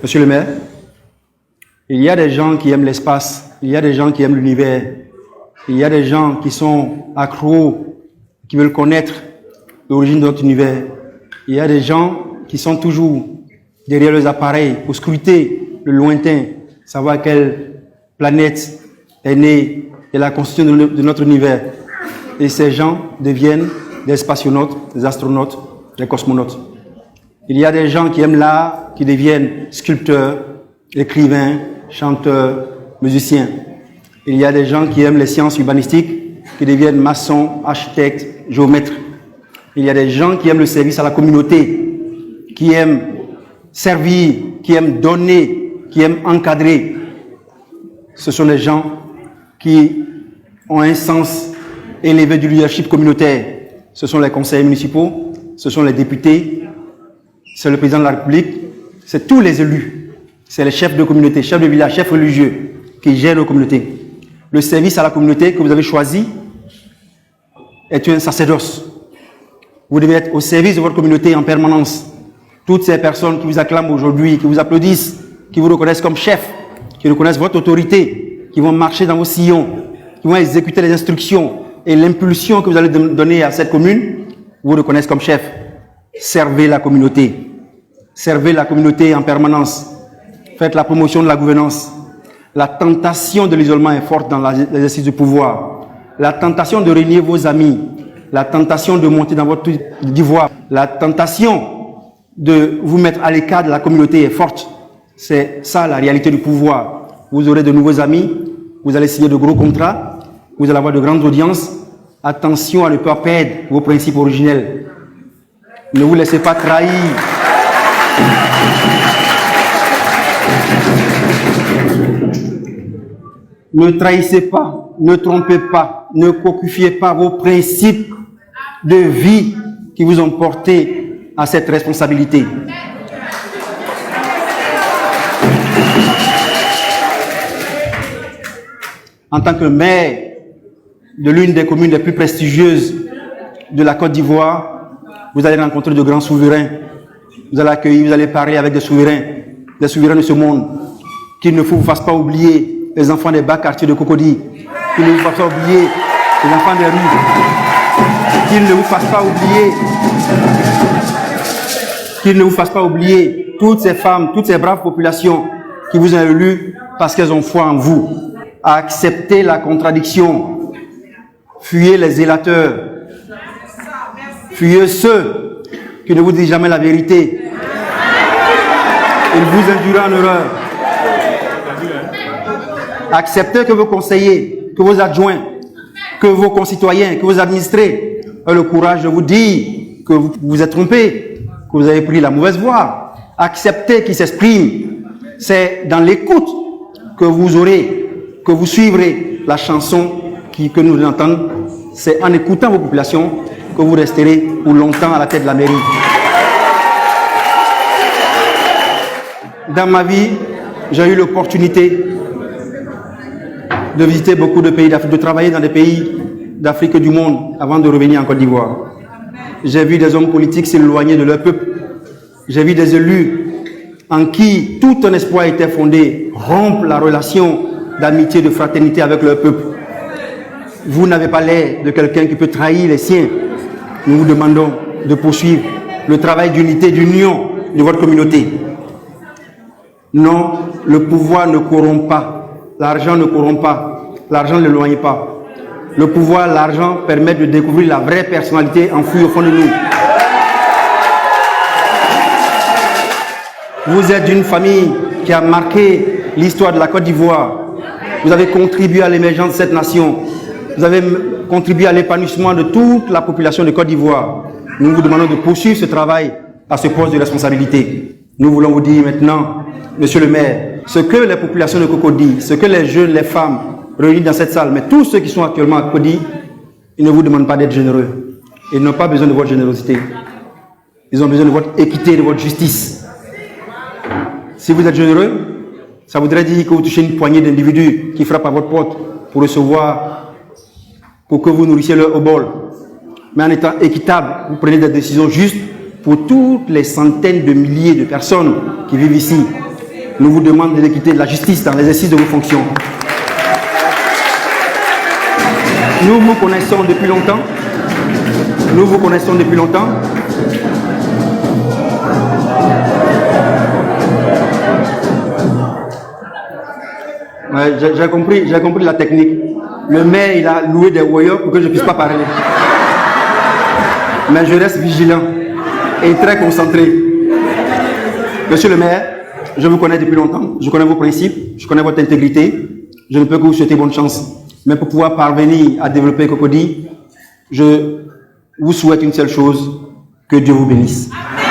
Monsieur le maire, il y a des gens qui aiment l'espace, il y a des gens qui aiment l'univers, il y a des gens qui sont accros, qui veulent connaître l'origine de notre univers. Il y a des gens qui sont toujours derrière leurs appareils pour scruter le lointain, savoir quelle planète est née et la constitution de notre univers. Et ces gens deviennent des spationautes, des astronautes, des cosmonautes. Il y a des gens qui aiment l'art, qui deviennent sculpteurs, écrivains, chanteurs, musiciens. Il y a des gens qui aiment les sciences urbanistiques, qui deviennent maçons, architectes, géomètres. Il y a des gens qui aiment le service à la communauté, qui aiment servir, qui aiment donner, qui aiment encadrer. Ce sont des gens qui ont un sens élevé du leadership communautaire. Ce sont les conseillers municipaux, ce sont les députés, c'est le président de la République, c'est tous les élus, c'est les chefs de communauté, chefs de village, chefs religieux qui gèrent nos communautés. Le service à la communauté que vous avez choisi est un sacerdoce. Vous devez être au service de votre communauté en permanence. Toutes ces personnes qui vous acclament aujourd'hui, qui vous applaudissent, qui vous reconnaissent comme chef, qui reconnaissent votre autorité, qui vont marcher dans vos sillons, qui vont exécuter les instructions et l'impulsion que vous allez donner à cette commune, vous reconnaissent comme chef. Servez la communauté. Servez la communauté en permanence. Faites la promotion de la gouvernance. La tentation de l'isolement est forte dans l'exercice du pouvoir. La tentation de renier vos amis. La tentation de monter dans votre devoir. La tentation de vous mettre à l'écart de la communauté est forte. C'est ça la réalité du pouvoir. Vous aurez de nouveaux amis. Vous allez signer de gros contrats. Vous allez avoir de grandes audiences. Attention à ne pas perdre vos principes originels. Ne vous laissez pas trahir. Ne trahissez pas, ne trompez pas, ne cocufiez pas vos principes de vie qui vous ont porté à cette responsabilité. En tant que maire de l'une des communes les plus prestigieuses de la Côte d'Ivoire, vous allez rencontrer de grands souverains. Vous allez accueillir, vous allez parler avec des souverains de ce monde. Qu'il ne vous fasse pas oublier les enfants des bas quartiers de Cocody. Qu'il ne vous fasse pas oublier les enfants des rues. Qu'il ne vous fasse pas oublier. Qu'il ne vous fasse pas oublier toutes ces femmes, toutes ces braves populations qui vous ont élus parce qu'elles ont foi en vous. Acceptez la contradiction. Fuyez les zélateurs. Fuyez ceux qui ne vous disent jamais la vérité. Ils vous induiront en erreur. Acceptez que vos conseillers, que vos adjoints, que vos concitoyens, que vos administrés aient le courage de vous dire que vous vous êtes trompé, que vous avez pris la mauvaise voie. Acceptez qu'ils s'expriment. C'est dans l'écoute que vous aurez, que vous suivrez la chanson que nous entendons. C'est en écoutant vos populations que vous resterez pour longtemps à la tête de la mairie. Dans ma vie, j'ai eu l'opportunité de visiter beaucoup de pays d'Afrique, de travailler dans des pays d'Afrique et du monde avant de revenir en Côte d'Ivoire. J'ai vu des hommes politiques s'éloigner de leur peuple. J'ai vu des élus en qui tout un espoir était fondé, rompre la relation d'amitié, de fraternité avec leur peuple. Vous n'avez pas l'air de quelqu'un qui peut trahir les siens. Nous vous demandons de poursuivre le travail d'unité, d'union de votre communauté. Non, le pouvoir ne corrompt pas, l'argent ne corrompt pas, l'argent ne l'éloigne pas. Le pouvoir, l'argent permettent de découvrir la vraie personnalité enfouie au fond de nous. Vous êtes d'une famille qui a marqué l'histoire de la Côte d'Ivoire. Vous avez contribué à l'émergence de cette nation. Vous avez contribué à l'épanouissement de toute la population de Côte d'Ivoire. Nous vous demandons de poursuivre ce travail à ce poste de responsabilité. Nous voulons vous dire maintenant, Monsieur le maire, ce que les populations de Cocody, ce que les jeunes, les femmes réunis dans cette salle, mais tous ceux qui sont actuellement à Cocody, ils ne vous demandent pas d'être généreux. Ils n'ont pas besoin de votre générosité. Ils ont besoin de votre équité, de votre justice. Si vous êtes généreux, ça voudrait dire que vous touchez une poignée d'individus qui frappent à votre porte pour recevoir, pour que vous nourrissiez leur au bol. Mais en étant équitable, vous prenez des décisions justes pour toutes les centaines de milliers de personnes qui vivent ici. nous vous demandons de l'équité, de la justice dans l'exercice de vos fonctions. Nous vous connaissons depuis longtemps. Nous vous connaissons depuis longtemps. Ouais, j'ai compris la technique. Le maire, il a loué des voyeurs pour que je ne puisse pas parler. Mais je reste vigilant et très concentré. Monsieur le maire, je vous connais depuis longtemps. Je connais vos principes, je connais votre intégrité. Je ne peux que vous souhaiter bonne chance. Mais pour pouvoir parvenir à développer Cocody, je vous souhaite une seule chose, que Dieu vous bénisse. Amen.